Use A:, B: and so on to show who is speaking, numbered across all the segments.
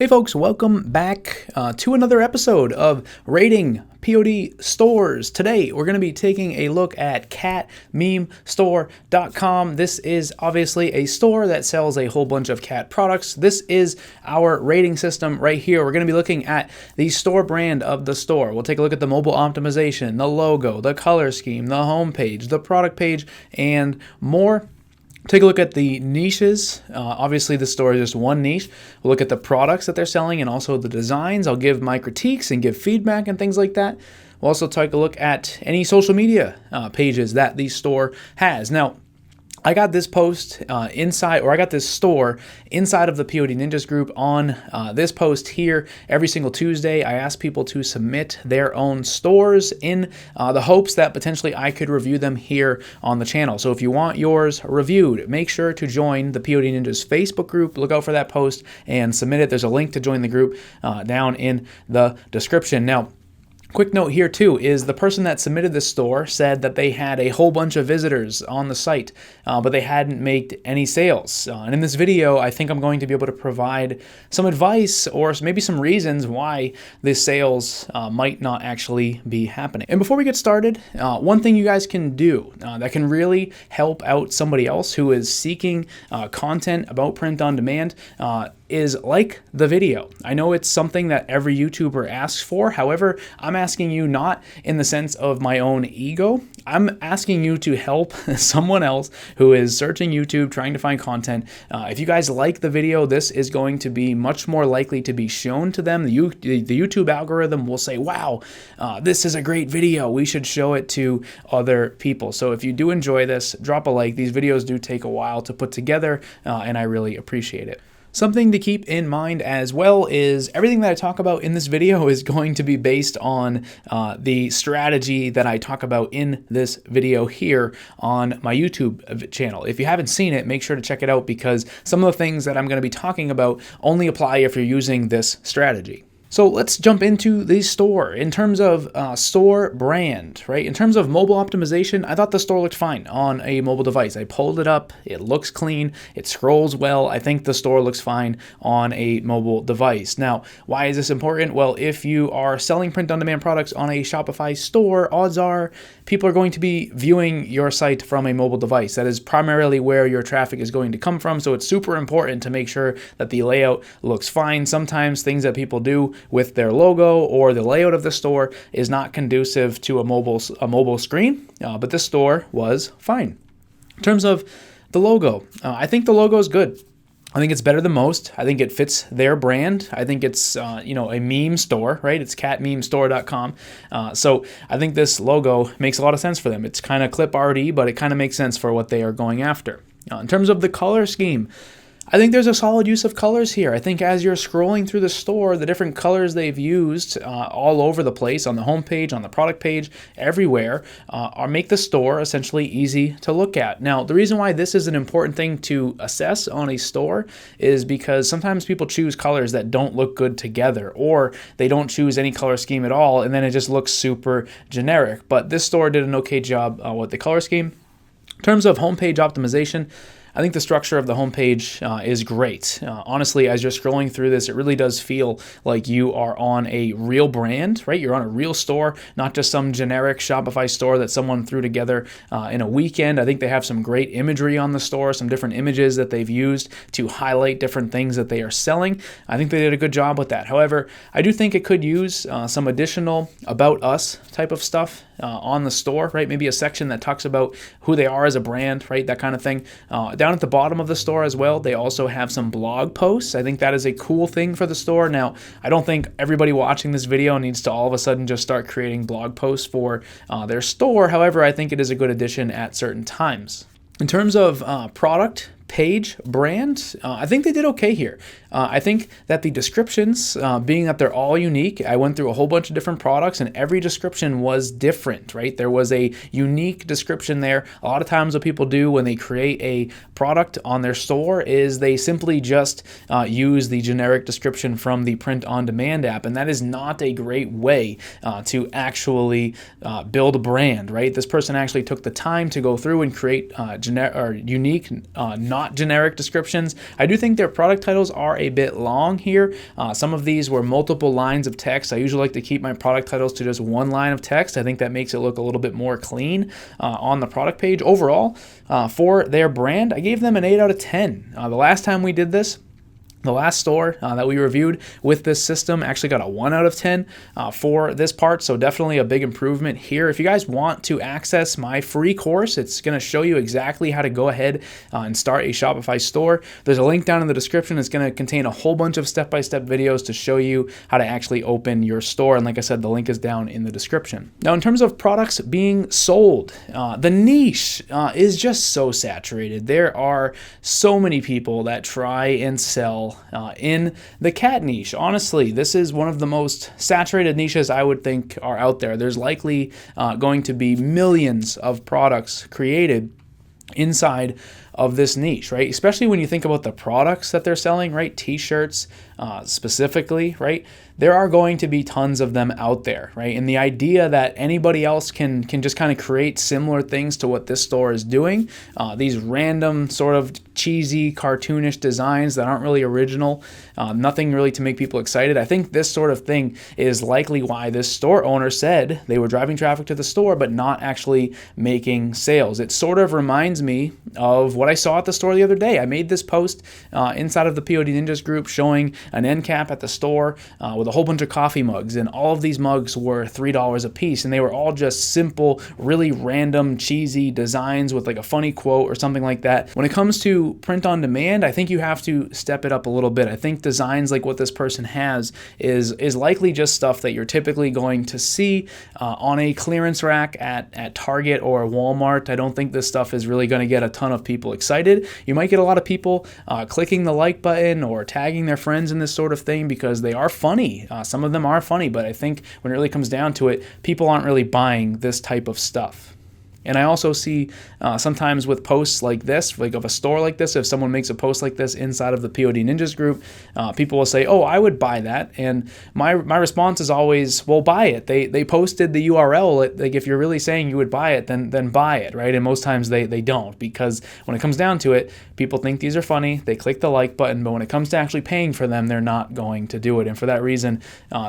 A: Hey folks, welcome back to another episode of Rating POD Stores. Today we're going to be taking a look at catmemestore.com. This is obviously a store that sells a whole bunch of cat products. This is our rating system right here. We're going to be looking at the store brand of the store. We'll take a look at the mobile optimization, the logo, the color scheme, the homepage, the product page, and more. Take a look at the niches. Obviously, the store is just one niche. We'll look at the products that they're selling and also the designs. I'll give my critiques and give feedback and things like that. We'll also take a look at any social media pages that the store has. Now, I got this post I got this store inside of the POD Ninjas group on this post here every single Tuesday. I ask people to submit their own stores in the hopes that potentially I could review them here on the channel. So if you want yours reviewed, make sure to join the POD Ninjas Facebook group. Look out for that post and submit it. There's a link to join the group down in the description. Now, quick note here too is the person that submitted this store said that they had a whole bunch of visitors on the site, but they hadn't made any sales. And in this video, I think I'm going to be able to provide some advice or maybe some reasons why the sales might not actually be happening. And before we get started, one thing you guys can do that can really help out somebody else who is seeking content about print on demand is like the video. I know it's something that every YouTuber asks for. However, I'm asking you not in the sense of my own ego. I'm asking you to help someone else who is searching YouTube, trying to find content. If you guys like the video, this is going to be much more likely to be shown to them. The YouTube algorithm will say, wow, this is a great video. We should show it to other people. So if you do enjoy this, drop a like. These videos do take a while to put together, and I really appreciate it. Something to keep in mind as well is everything that I talk about in this video is going to be based on the strategy that I talk about in this video here on my YouTube channel. If you haven't seen it, make sure to check it out because some of the things that I'm going to be talking about only apply if you're using this strategy. So let's jump into the store. In terms of store brand, right? In terms of mobile optimization, I thought the store looked fine on a mobile device. I pulled it up. It looks clean. It scrolls well. I think the store looks fine on a mobile device. Now, why is this important? Well, if you are selling print-on-demand products on a Shopify store, odds are people are going to be viewing your site from a mobile device. That is primarily where your traffic is going to come from. So it's super important to make sure that the layout looks fine. Sometimes things that people do with their logo or the layout of the store is not conducive to a mobile screen, but this store was fine. In terms of the logo, I think the logo is good. I think it's better than most. I think it fits their brand. I think it's a meme store, right? It's catmemestore.com. So I think this logo makes a lot of sense for them. It's kind of clip arty, but it kind of makes sense for what they are going after. In terms of the color scheme, I think there's a solid use of colors here. I think as you're scrolling through the store, the different colors they've used all over the place, on the homepage, on the product page, everywhere, make the store essentially easy to look at. Now, the reason why this is an important thing to assess on a store is because sometimes people choose colors that don't look good together, or they don't choose any color scheme at all, and then it just looks super generic. But this store did an okay job with the color scheme. In terms of homepage optimization, I think the structure of the homepage is great. Honestly, as you're scrolling through this, it really does feel like you are on a real brand, right? You're on a real store, not just some generic Shopify store that someone threw together in a weekend. I think they have some great imagery on the store, some different images that they've used to highlight different things that they are selling. I think they did a good job with that. However, I do think it could use some additional About Us type of stuff on the store, right? Maybe a section that talks about who they are as a brand, right? That kind of thing. Down at the bottom of the store as well, they also have some blog posts. I think that is a cool thing for the store. Now, I don't think everybody watching this video needs to all of a sudden just start creating blog posts for their store. However, I think it is a good addition at certain times. In terms of product, page, brand, I think they did okay here. I think that the descriptions, being that they're all unique, I went through a whole bunch of different products and every description was different, right? There was a unique description there. A lot of times what people do when they create a product on their store is they simply just use the generic description from the print-on-demand app, and that is not a great way to actually build a brand, right? This person actually took the time to go through and create unique, not generic descriptions. I do think their product titles are a bit long here. Some of these were multiple lines of text. I usually like to keep my product titles to just one line of text. I think that makes it look a little bit more clean on the product page. Overall, for their brand, I gave them an 8 out of 10. The last time we did this, the last store that we reviewed with this system actually got a 1 out of 10 for this part, so definitely a big improvement here. If you guys want to access my free course, it's going to show you exactly how to go ahead and start a Shopify store. There's a link down in the description. It's going to contain a whole bunch of step-by-step videos to show you how to actually open your store, and like I said, the link is down in the description. Now, in terms of products being sold, the niche is just so saturated. There are so many people that try and sell in the cat niche. Honestly, this is one of the most saturated niches I would think are out there. There's likely going to be millions of products created inside of this niche, right? Especially when you think about the products that they're selling, right? T-shirts specifically, right? There are going to be tons of them out there, right? And the idea that anybody else can just kind of create similar things to what this store is doing, these random sort of cheesy, cartoonish designs that aren't really original, nothing really to make people excited. I think this sort of thing is likely why this store owner said they were driving traffic to the store, but not actually making sales. It sort of reminds me of what I saw at the store the other day. I made this post inside of the POD Ninjas group showing an end cap at the store with a whole bunch of coffee mugs, and all of these mugs were $3 a piece, and they were all just simple, really random, cheesy designs with like a funny quote or something like that. When it comes to print on demand, I think you have to step it up a little bit. I think designs like what this person has is likely just stuff that you're typically going to see on a clearance rack at Target or Walmart. I don't think this stuff is really going to get a ton of people excited. You might get a lot of people clicking the like button or tagging their friends in this sort of thing because they are funny. Some of them are funny, but I think when it really comes down to it, people aren't really buying this type of stuff. And I also see sometimes with posts like this, like of a store like this, if someone makes a post like this inside of the POD Ninjas group, people will say, oh, I would buy that. And my response is always, well, buy it. They posted the URL. Like if you're really saying you would buy it, then buy it, right? And most times they don't, because when it comes down to it, people think these are funny. They click the like button, but when it comes to actually paying for them, they're not going to do it. And for that reason,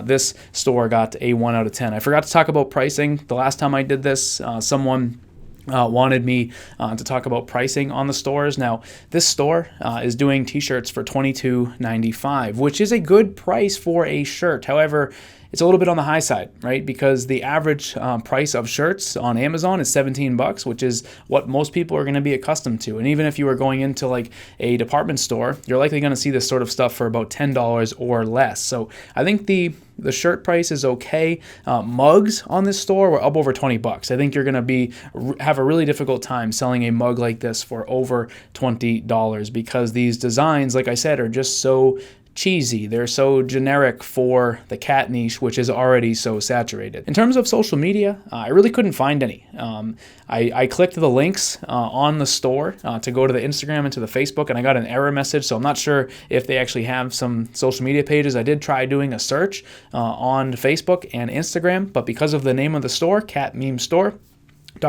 A: this store got a 1 out of 10. I forgot to talk about pricing. The last time I did this, someone wanted me to talk about pricing on the stores. Now, this store is doing t-shirts for $22.95, which is a good price for a shirt. However, it's a little bit on the high side, right? Because the average price of shirts on Amazon is $17, which is what most people are going to be accustomed to. And even if you are going into like a department store, you're likely going to see this sort of stuff for about $10 or less. So I think the shirt price is okay. Mugs on this store were up over $20. I think you're going to have a really difficult time selling a mug like this for over $20 because these designs, like I said, are just so cheesy. They're so generic for the cat niche, which is already so saturated. In terms of social media, I really couldn't find any. I clicked the links on the store to go to the Instagram and to the Facebook, and I got an error message, so I'm not sure if they actually have some social media pages. I did try doing a search on Facebook and Instagram, but because of the name of the store, Cat Meme Store,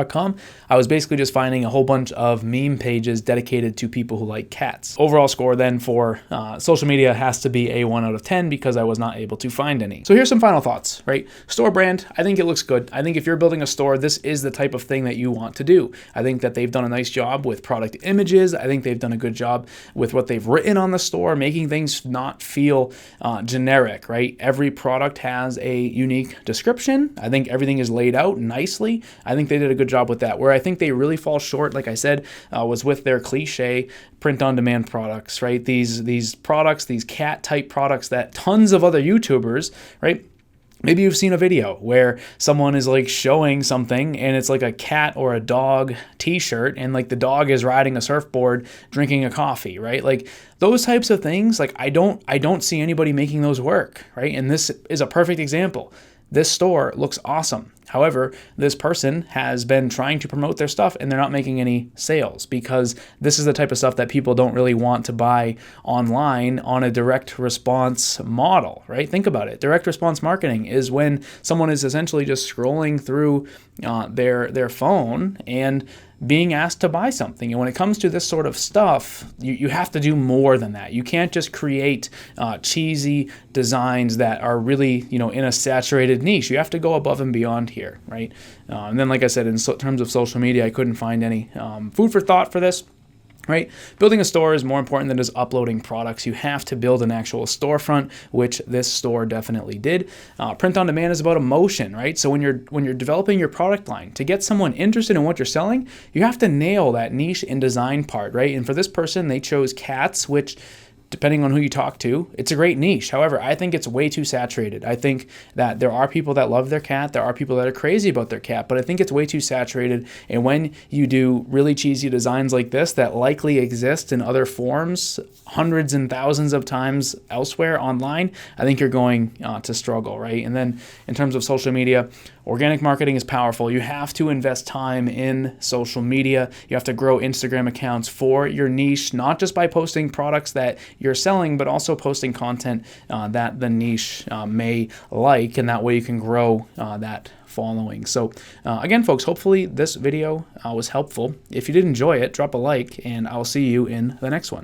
A: .com, I was basically just finding a whole bunch of meme pages dedicated to people who like cats. Overall score then for social media has to be a 1 out of 10 because I was not able to find any. So here's some final thoughts, right? Store brand, I think it looks good. I think if you're building a store, this is the type of thing that you want to do. I think that they've done a nice job with product images. I think they've done a good job with what they've written on the store, making things not feel generic, right? Every product has a unique description. I think everything is laid out nicely. I think they did a good job with that. Where I think they really fall short, like I said, was with their cliche print-on-demand products, right? These products, these cat-type products that tons of other YouTubers, right? Maybe you've seen a video where someone is like showing something and it's like a cat or a dog t-shirt and like the dog is riding a surfboard drinking a coffee, right? Like those types of things, like I don't see anybody making those work, right? And this is a perfect example. This store looks awesome. However, this person has been trying to promote their stuff and they're not making any sales, because this is the type of stuff that people don't really want to buy online on a direct response model, right? Think about it. Direct response marketing is when someone is essentially just scrolling through their phone and being asked to buy something. And when it comes to this sort of stuff, you have to do more than that. You can't just create cheesy designs that are really, in a saturated niche. You have to go above and beyond here, right? And then, like I said, in terms of social media, I couldn't find any food for thought for this. Right? Building a store is more important than just uploading products. You have to build an actual storefront, which this store definitely did. Print on demand is about emotion, right? So when you're developing your product line, to get someone interested in what you're selling, you have to nail that niche and design part, right? And for this person, they chose cats, which, depending on who you talk to, it's a great niche. However, I think it's way too saturated. I think that there are people that love their cat. There are people that are crazy about their cat, but I think it's way too saturated. And when you do really cheesy designs like this that likely exist in other forms hundreds and thousands of times elsewhere online, I think you're going to struggle, right? And then in terms of social media, organic marketing is powerful. You have to invest time in social media. You have to grow Instagram accounts for your niche, not just by posting products that you're selling, but also posting content that the niche may like, and that way you can grow that following. So again, folks, hopefully this video was helpful. If you did enjoy it, drop a like, and I'll see you in the next one.